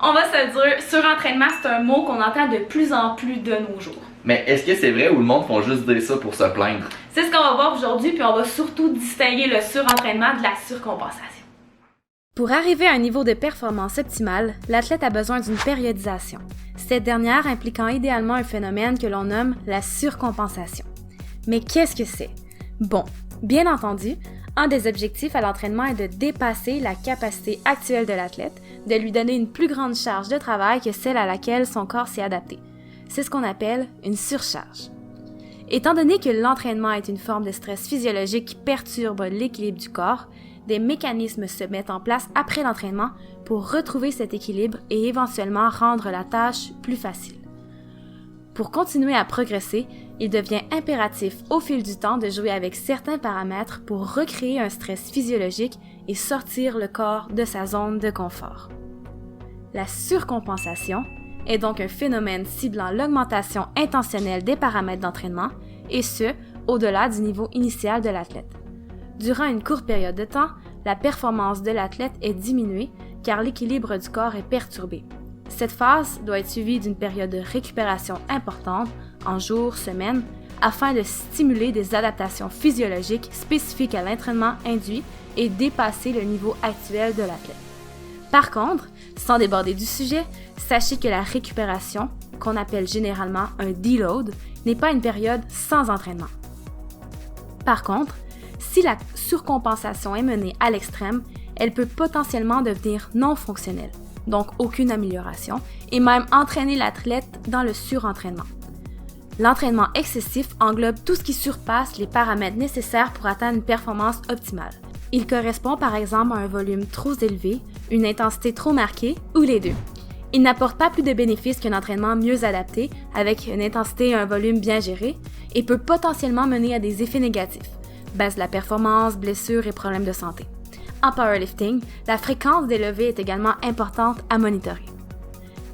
On va se le dire, surentraînement, c'est un mot qu'on entend de plus en plus de nos jours. Mais est-ce que c'est vrai ou le monde font juste dire ça pour se plaindre? C'est ce qu'on va voir aujourd'hui, puis on va surtout distinguer le surentraînement de la surcompensation. Pour arriver à un niveau de performance optimal, l'athlète a besoin d'une périodisation, cette dernière impliquant idéalement un phénomène que l'on nomme la surcompensation. Mais qu'est-ce que c'est? Bon, bien entendu, un des objectifs à l'entraînement est de dépasser la capacité actuelle de l'athlète, de lui donner une plus grande charge de travail que celle à laquelle son corps s'est adapté. C'est ce qu'on appelle une surcharge. Étant donné que l'entraînement est une forme de stress physiologique qui perturbe l'équilibre du corps, des mécanismes se mettent en place après l'entraînement pour retrouver cet équilibre et éventuellement rendre la tâche plus facile. Pour continuer à progresser, il devient impératif au fil du temps de jouer avec certains paramètres pour recréer un stress physiologique et sortir le corps de sa zone de confort. La surcompensation est donc un phénomène ciblant l'augmentation intentionnelle des paramètres d'entraînement, et ce, au-delà du niveau initial de l'athlète. Durant une courte période de temps, la performance de l'athlète est diminuée car l'équilibre du corps est perturbé. Cette phase doit être suivie d'une période de récupération importante, en jours, semaines, afin de stimuler des adaptations physiologiques spécifiques à l'entraînement induit et dépasser le niveau actuel de l'athlète. Par contre, sans déborder du sujet, sachez que la récupération, qu'on appelle généralement un deload, n'est pas une période sans entraînement. Par contre, si la surcompensation est menée à l'extrême, elle peut potentiellement devenir non fonctionnelle, donc aucune amélioration, et même entraîner l'athlète dans le surentraînement. L'entraînement excessif englobe tout ce qui surpasse les paramètres nécessaires pour atteindre une performance optimale. Il correspond par exemple à un volume trop élevé, une intensité trop marquée ou les deux. Il n'apporte pas plus de bénéfices qu'un entraînement mieux adapté, avec une intensité et un volume bien gérés, et peut potentiellement mener à des effets négatifs, baisse de la performance, blessures et problèmes de santé. En powerlifting, la fréquence des levées est également importante à monitorer.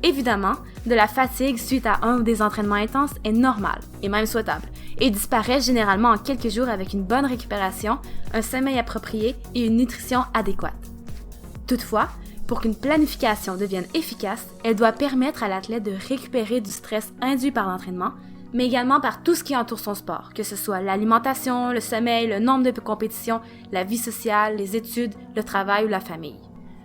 Évidemment, de la fatigue suite à un ou des entraînements intenses est normale et même souhaitable et disparaît généralement en quelques jours avec une bonne récupération, un sommeil approprié et une nutrition adéquate. Toutefois, pour qu'une planification devienne efficace, elle doit permettre à l'athlète de récupérer du stress induit par l'entraînement, mais également par tout ce qui entoure son sport, que ce soit l'alimentation, le sommeil, le nombre de compétitions, la vie sociale, les études, le travail ou la famille.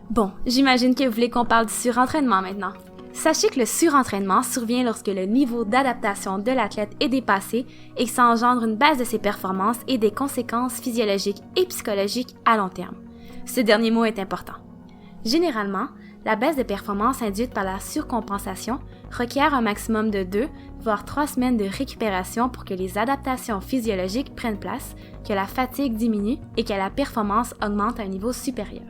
Bon, j'imagine que vous voulez qu'on parle du surentraînement maintenant. Sachez que le surentraînement survient lorsque le niveau d'adaptation de l'athlète est dépassé et que ça engendre une baisse de ses performances et des conséquences physiologiques et psychologiques à long terme. Ce dernier mot est important. Généralement, la baisse de performance induite par la surcompensation requiert un maximum de 2 voire 3 semaines de récupération pour que les adaptations physiologiques prennent place, que la fatigue diminue et que la performance augmente à un niveau supérieur.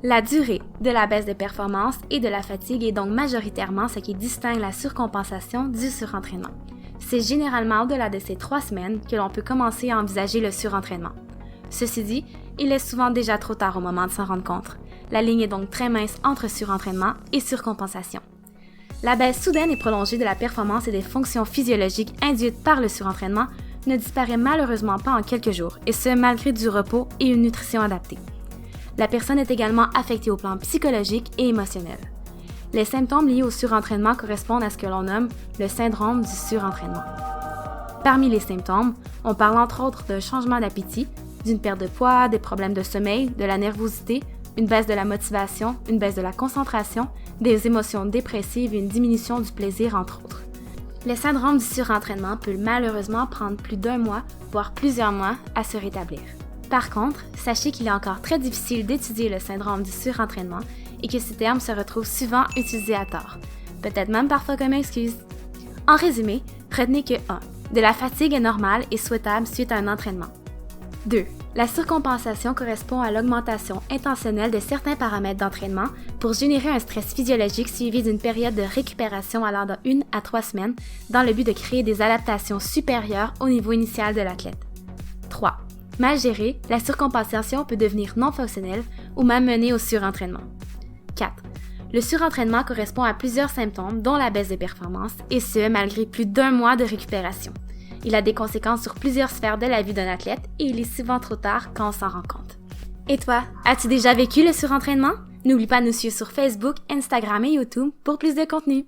La durée de la baisse de performance et de la fatigue est donc majoritairement ce qui distingue la surcompensation du surentraînement. C'est généralement au-delà de ces 3 semaines que l'on peut commencer à envisager le surentraînement. Ceci dit, il est souvent déjà trop tard au moment de s'en rendre compte. La ligne est donc très mince entre surentraînement et surcompensation. La baisse soudaine et prolongée de la performance et des fonctions physiologiques induites par le surentraînement ne disparaît malheureusement pas en quelques jours, et ce malgré du repos et une nutrition adaptée. La personne est également affectée au plan psychologique et émotionnel. Les symptômes liés au surentraînement correspondent à ce que l'on nomme le syndrome du surentraînement. Parmi les symptômes, on parle entre autres d'un changement d'appétit, d'une perte de poids, des problèmes de sommeil, de la nervosité, une baisse de la motivation, une baisse de la concentration, des émotions dépressives et une diminution du plaisir, entre autres. Le syndrome du surentraînement peut malheureusement prendre plus d'1 mois, voire plusieurs mois, à se rétablir. Par contre, sachez qu'il est encore très difficile d'étudier le syndrome du surentraînement et que ce terme se retrouve souvent utilisé à tort, peut-être même parfois comme excuse. En résumé, retenez que 1. De la fatigue est normale et souhaitable suite à un entraînement. 2. La surcompensation correspond à l'augmentation intentionnelle de certains paramètres d'entraînement pour générer un stress physiologique suivi d'une période de récupération allant de 1 à 3 semaines dans le but de créer des adaptations supérieures au niveau initial de l'athlète. 3. Mal gérée, la surcompensation peut devenir non fonctionnelle ou même mener au surentraînement. 4. Le surentraînement correspond à plusieurs symptômes dont la baisse de performance et ce malgré plus d'1 mois de récupération. Il a des conséquences sur plusieurs sphères de la vie d'un athlète et il est souvent trop tard quand on s'en rend compte. Et toi, as-tu déjà vécu le surentraînement? N'oublie pas de nous suivre sur Facebook, Instagram et YouTube pour plus de contenu.